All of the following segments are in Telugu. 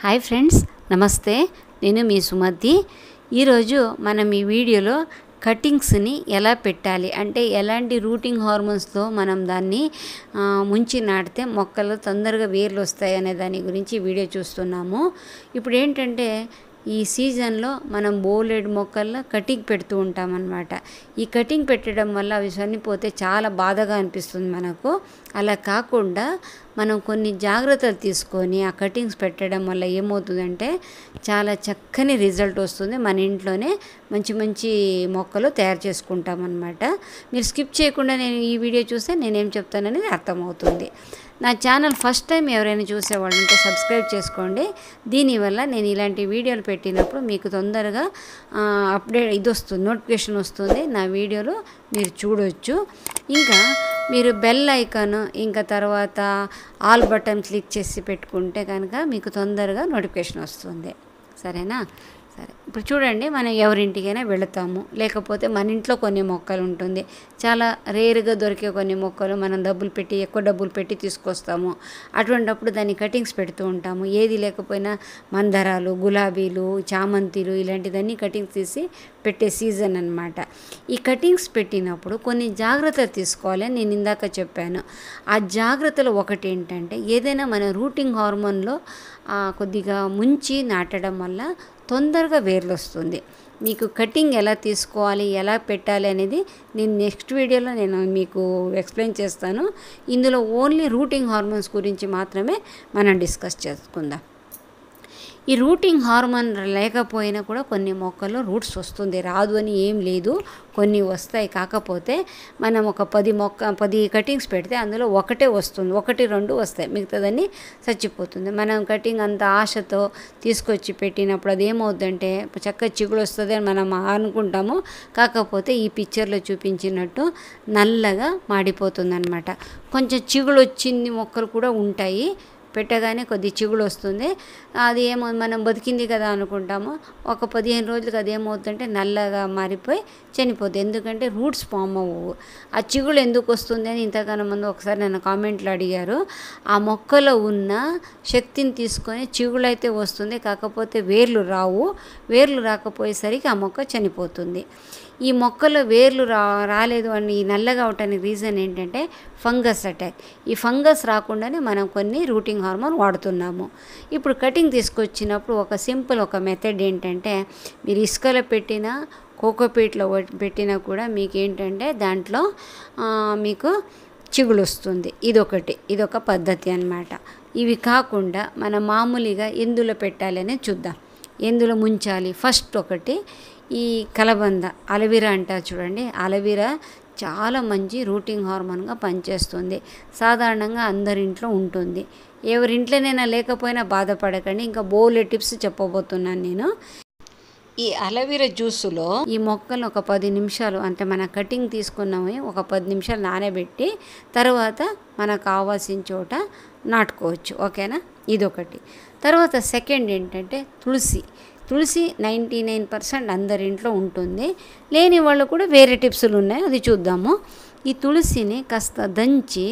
హాయ్ ఫ్రెండ్స్, నమస్తే. నేను మీ సుమతి. ఈరోజు మనం ఈ వీడియోలో కటింగ్స్ని ఎలా పెట్టాలి అంటే ఎలాంటి రూటింగ్ హార్మోన్స్తో మనం దాన్ని ముంచి నాటితే మొక్కలు తొందరగా వేర్లు వస్తాయి అనే దాని గురించి వీడియో చూస్తున్నాము. ఇప్పుడు ఏంటంటే ఈ సీజన్లో మనం బోలెడు మొక్కల్లో కటింగ్ పెడుతూ ఉంటామన్నమాట. ఈ కటింగ్ పెట్టడం వల్ల అవి చనిపోతే చాలా బాధగా అనిపిస్తుంది మనకు. అలా కాకుండా మనం కొన్ని జాగ్రత్తలు తీసుకొని ఆ కటింగ్స్ పెట్టడం వల్ల ఏమవుతుందంటే చాలా చక్కని రిజల్ట్ వస్తుంది. మన ఇంట్లోనే మంచి మంచి మొక్కలు తయారు చేసుకుంటామన్నమాట. మీరు స్కిప్ చేయకుండా నేను ఈ వీడియో చూస్తే నేనేం చెప్తాననేది అర్థమవుతుంది. నా ఛానల్ ఫస్ట్ టైం ఎవరైనా చూసేవాళ్ళు ఉంటే సబ్స్క్రైబ్ చేసుకోండి. దీనివల్ల నేను ఇలాంటి వీడియోలు పెట్టినప్పుడు మీకు తొందరగా అప్డేట్ ఇది వస్తుంది, నోటిఫికేషన్ వస్తుంది. నా వీడియోలు మీరు చూడవచ్చు. ఇంకా మీరు బెల్ ఐకాన్ ఇంకా తర్వాత ఆల్ బటన్ క్లిక్ చేసి పెట్టుకుంటే కనుక మీకు తొందరగా నోటిఫికేషన్ వస్తుంది. సరేనా? సరే, ఇప్పుడు చూడండి, మనం ఎవరింటికైనా వెళతాము, లేకపోతే మన ఇంట్లో కొన్ని మొక్కలు ఉంటుంది. చాలా రేరుగా దొరికే కొన్ని మొక్కలు మనం ఎక్కువ డబ్బులు పెట్టి తీసుకొస్తాము. అటువంటిప్పుడు దాన్ని కటింగ్స్ పెడుతూ ఉంటాము. ఏది లేకపోయినా మందారాలు, గులాబీలు, చామంతిలు ఇలాంటివన్నీ కటింగ్స్ తీసి పెట్టే సీజన్ అన్నమాట. ఈ కటింగ్స్ పెట్టినప్పుడు కొన్ని జాగ్రత్తలు తీసుకోవాలి అని నేను ఇందాక చెప్పాను. ఆ జాగ్రత్తలు ఒకటి ఏంటంటే ఏదైనా మన రూటింగ్ హార్మోన్లో కొద్దిగా ముంచి నాటడం వల్ల తొందరగా వేర్లు వస్తుంది. మీకు కటింగ్ ఎలా తీసుకోవాలి, ఎలా పెట్టాలి అనేది నేను నెక్స్ట్ వీడియోలో నేను మీకు ఎక్స్ప్లెయిన్ చేస్తాను. ఇందులో ఓన్లీ రూటింగ్ హార్మోన్స్ గురించి మాత్రమే మనం డిస్కస్ చేసుకుందాం. ఈ రూటింగ్ హార్మోన్ లేకపోయినా కూడా కొన్ని మొక్కల్లో రూట్స్ వస్తుంది, రాదు అని ఏం లేదు, కొన్ని వస్తాయి. కాకపోతే మనం ఒక 10 కటింగ్స్ పెడితే అందులో ఒకటే వస్తుంది, 1-2 వస్తాయి, మిగతాదన్నీ చచ్చిపోతుంది. మనం కటింగ్ అంత ఆశతో తీసుకొచ్చి పెట్టినప్పుడు అదేమవుతుందంటే చక్కగా చిగులు వస్తుంది అని మనం అనుకుంటాము. కాకపోతే ఈ పిక్చర్లో చూపించినట్టు నల్లగా మాడిపోతుంది అన్నమాట. కొంచెం చిగులు వచ్చింది మొక్కలు కూడా ఉంటాయి, పెట్టగానే కొద్ది చిగులు వస్తుంది. అది మనం బతికింది కదా అనుకుంటాము. ఒక 15 రోజులకు అది ఏమవుతుందంటే నల్లగా మారిపోయి చనిపోతుంది. ఎందుకంటే రూట్స్ ఫామ్ అవ్వవు. ఆ చిగులు ఎందుకు వస్తుంది అని ఇంతకన్నా ముందు ఒకసారి నన్ను కామెంట్లో అడిగారు. ఆ మొక్కలో ఉన్న శక్తిని తీసుకొని చిగులు అయితే వస్తుంది, కాకపోతే వేర్లు రావు. వేర్లు రాకపోయేసరికి ఆ మొక్క చనిపోతుంది. ఈ మొక్కలో వేర్లు రాలేదు అని నల్లగా అవటానికి రీజన్ ఏంటంటే ఫంగస్ అటాక్. ఈ ఫంగస్ రాకుండానే మనం కొన్ని రూటింగ్ హార్మోన్ వాడుతున్నాము. ఇప్పుడు కటింగ్ తీసుకొచ్చినప్పుడు ఒక మెథడ్ ఏంటంటే మీరు ఇసుకలో పెట్టినా కోకోపీట్లో పెట్టినా కూడా మీకు ఏంటంటే దాంట్లో మీకు చిగులు వస్తుంది. ఇదొక పద్ధతి అన్నమాట. ఇవి కాకుండా మనం మామూలుగా ఎందులో పెట్టాలి అనేది చూద్దాం. ఎందులో ముంచాలి. ఫస్ట్ ఒకటి ఈ కలబంద, అలవీరా అంటారు చూడండి. అలవీరా చాలా మంచి రూటింగ్ హార్మోన్గా పనిచేస్తుంది. సాధారణంగా అందరింట్లో ఉంటుంది. ఎవరింట్లోనైనా లేకపోయినా బాధపడకండి. ఇంకా బోలే టిప్స్ చెప్పబోతున్నాను నేను. ఈ అలవీరా జ్యూసులో ఈ మొక్కలు ఒక 10 నిమిషాలు అంటే మన కటింగ్ తీసుకున్నామే ఒక 10 నిమిషాలు నానబెట్టి తర్వాత మనకు కావాల్సిన చోట నాటుకోవచ్చు. ఓకేనా? ఇదొకటి. తర్వాత సెకండ్ ఏంటంటే తులసి 99% అందరింట్లో ఉంటుంది. లేని వాళ్ళు కూడా వేరే టిప్స్లు ఉన్నాయి, అది చూద్దాము. ఈ తులసిని కాస్త దంచి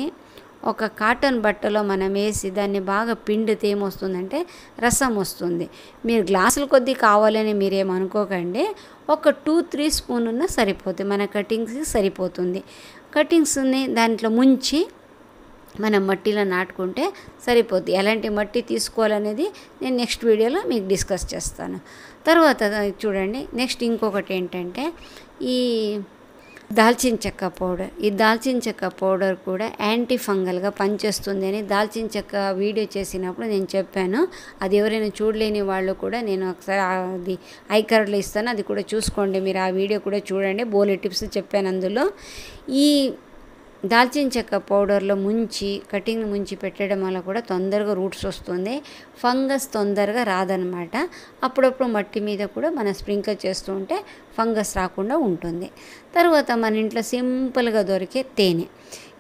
ఒక కాటన్ బట్టలో మనం వేసి దాన్ని బాగా పిండితే ఏమొస్తుందంటే రసం వస్తుంది. మీరు గ్లాసుల కొద్దీ కావాలని మీరేమనుకోకండి. ఒక 2-3 స్పూన్ ఉన్నా సరిపోతుంది, మన కటింగ్స్కి సరిపోతుంది. కటింగ్స్ని దాంట్లో ముంచి మనం మట్టిలో నాటుకుంటే సరిపోద్ది. ఎలాంటి మట్టి తీసుకోవాలనేది నేను నెక్స్ట్ వీడియోలో మీకు డిస్కస్ చేస్తాను. తర్వాత చూడండి, నెక్స్ట్ ఇంకొకటి ఏంటంటే ఈ దాల్చిన చెక్క పౌడర్. ఈ దాల్చిన చెక్క పౌడర్ కూడా యాంటీ ఫంగల్గా పనిచేస్తుంది అని దాల్చిన చెక్క వీడియో చేసినప్పుడు నేను చెప్పాను. అది ఎవరైనా చూడలేని వాళ్ళు కూడా నేను ఒకసారి అది ఐకార్డ్లో ఇస్తాను, అది కూడా చూసుకోండి. మీరు ఆ వీడియో కూడా చూడండి, బోలే టిప్స్ చెప్పాను అందులో. ఈ దాల్చిన చెక్క పౌడర్లో కటింగ్ ముంచి పెట్టడం వల్ల కూడా తొందరగా రూట్స్ వస్తుంది. ఫంగస్ తొందరగా రాదనమాట. అప్పుడప్పుడు మట్టి మీద కూడా మనం స్ప్రింకిల్ చేస్తూ ఉంటే ఫంగస్ రాకుండా ఉంటుంది. తర్వాత మన ఇంట్లో సింపుల్గా దొరికే తేనె.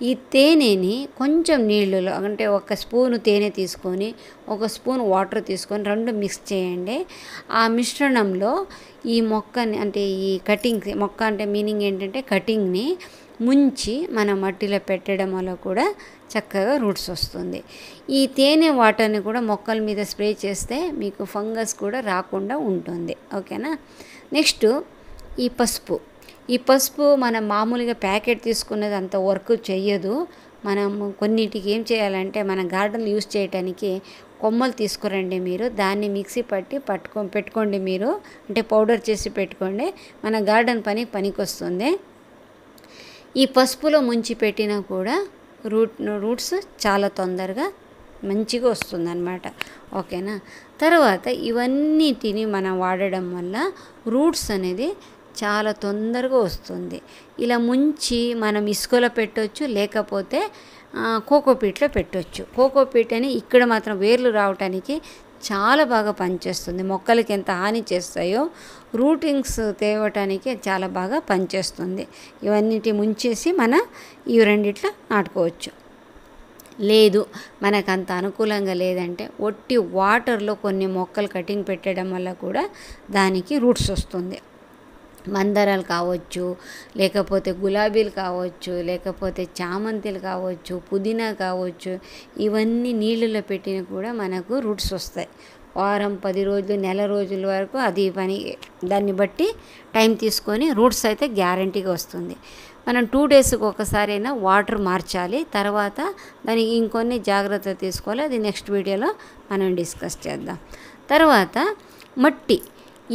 ఈ తేనెని కొంచెం నీళ్ళలో అంటే 1 స్పూను తేనె తీసుకొని 1 స్పూన్ వాటర్ తీసుకొని 2 మిక్స్ చేయండి. ఆ మిశ్రణంలో ఈ మొక్కని అంటే ఈ మొక్క అంటే మీనింగ్ ఏంటంటే కటింగ్ని ముంచి మన మట్టిలో పెట్టడం వల్ల కూడా చక్కగా రూట్స్ వస్తుంది. ఈ తేనె వాటర్ని కూడా మొక్కల మీద స్ప్రే చేస్తే మీకు ఫంగస్ కూడా రాకుండా ఉంటుంది. ఓకేనా. నెక్స్ట్ ఈ పసుపు మనం మామూలుగా ప్యాకెట్ తీసుకున్నది అంత వర్క్ చెయ్యదు. మనం కొన్నిటికి ఏం చేయాలంటే మన గార్డెన్ యూస్ చేయడానికి కొమ్మలు తీసుకురండి, మీరు దాన్ని మిక్సీ పట్టి పెట్టుకోండి, మీరు అంటే పౌడర్ చేసి పెట్టుకోండి, మన గార్డెన్ పనికి వస్తుంది. ఈ పసుపులో ముంచి పెట్టినా కూడా రూట్స్ చాలా తొందరగా మంచిగా వస్తుందన్నమాట. ఓకేనా. తర్వాత ఇవన్నిటిని మనం వాడడం వల్ల రూట్స్ అనేది చాలా తొందరగా వస్తుంది. ఇలా ముంచి మనం ఇసుకలో పెట్టవచ్చు, లేకపోతే కోకోపీట్లో పెట్టవచ్చు. కోకోపీట్ అని ఇక్కడ మాత్రం వేర్లు రావటానికి చాలా బాగా పనిచేస్తుంది. మొక్కలకి ఎంత హాని చేస్తాయో రూటింగ్స్ తేవటానికి చాలా బాగా పనిచేస్తుంది. ఇవన్నిటి ముంచేసి ఈ రెండిట్లో నాటుకోవచ్చు. లేదు మనకు అంత అనుకూలంగా లేదంటే ఒట్టి వాటర్లో కొన్ని మొక్కలు కటింగ్ పెట్టడం వల్ల కూడా దానికి రూట్స్ వస్తుంది. మందారాలు కావచ్చు, లేకపోతే గులాబీలు కావచ్చు, లేకపోతే చామంతిలు కావచ్చు, పుదీనా కావచ్చు, ఇవన్నీ నీళ్ళలో పెట్టినా కూడా మనకు రూట్స్ వస్తాయి. వారం 10 రోజులు నెల రోజుల వరకు అది దాన్ని బట్టి టైం తీసుకొని రూట్స్ అయితే గ్యారంటీగా వస్తుంది. మనం 2 డేస్కి ఒకసారైనా వాటర్ మార్చాలి. తర్వాత దానికి ఇంకొన్ని జాగ్రత్తలు తీసుకోవాలి. అది నెక్స్ట్ వీడియోలో మనం డిస్కస్ చేద్దాం. తర్వాత మట్టి,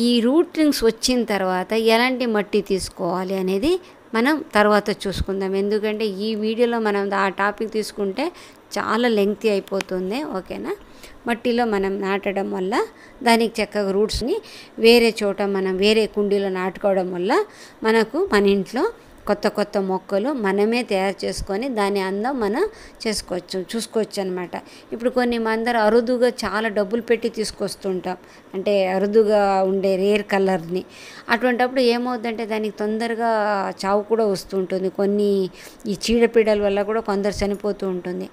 ఈ రూటింగ్స్ వచ్చిన తర్వాత ఎలాంటి మట్టి తీసుకోవాలి అనేది మనం తర్వాత చూసుకుందాం. ఎందుకంటే ఈ వీడియోలో మనం ఆ టాపిక్ తీసుకుంటే చాలా లెంగ్తీ అయిపోతుంది. ఓకేనా. మట్టిలో మనం నాటడం వల్ల దానికి చక్కగా రూట్స్ని వేరే చోట మనం వేరే కుండీలో నాటుకోవడం వల్ల మనకు మన ఇంట్లో కొత్త మొక్కలు మనమే తయారు చేసుకొని దాని అందం మనం చూసుకోవచ్చు అనమాట. ఇప్పుడు కొన్ని మందరు అరుదుగా చాలా డబ్బులు పెట్టి తీసుకొస్తుంటాం, అంటే అరుదుగా ఉండే రేర్ కలర్ని. అటువంటప్పుడు ఏమవుతుందంటే దానికి తొందరగా చావు కూడా వస్తుంటుంది. కొన్ని ఈ చీడపీడల వల్ల కూడా కొందరు చనిపోతూ ఉంటుంది.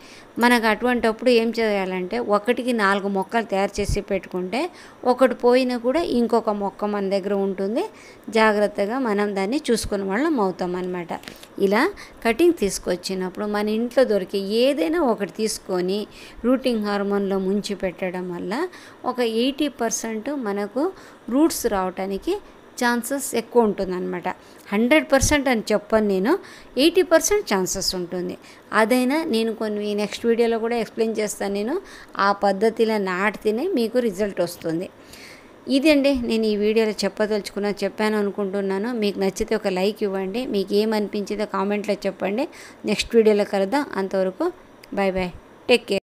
మనకు అటువంటప్పుడు ఏం చేయాలంటే 1కి 4 మొక్కలు తయారు చేసి పెట్టుకుంటే ఒకటి పోయినా కూడా ఇంకొక మొక్క మన దగ్గర ఉంటుంది. జాగ్రత్తగా మనం దాన్ని చూసుకునే వాళ్ళం అవుతాం అన్నమాట. ఇలా కటింగ్ తీసుకొచ్చినప్పుడు మన ఇంట్లో దొరికే ఏదైనా ఒకటి తీసుకొని రూటింగ్ హార్మోన్లో ముంచి పెట్టడం వల్ల ఒక 80% మనకు రూట్స్ రావడానికి ఛాన్సెస్ ఎక్కువ ఉంటుందన్నమాట. 100% అని చెప్పను నేను, 80% ఛాన్సెస్ ఉంటుంది. అదైనా నేను కొన్ని నెక్స్ట్ వీడియోలో కూడా ఎక్స్ప్లెయిన్ చేస్తాను. నేను ఆ పద్ధతిలో నాటితేనే మీకు రిజల్ట్ వస్తుంది. ఇదండి నేను ఈ వీడియోలో చెప్పాను అనుకుంటున్నాను. మీకు నచ్చితే ఒక లైక్ ఇవ్వండి. మీకు ఏమనిపించిందో కామెంట్లో చెప్పండి. నెక్స్ట్ వీడియోలో కలుద్దాం. అంతవరకు బాయ్, టేక్ కేర్.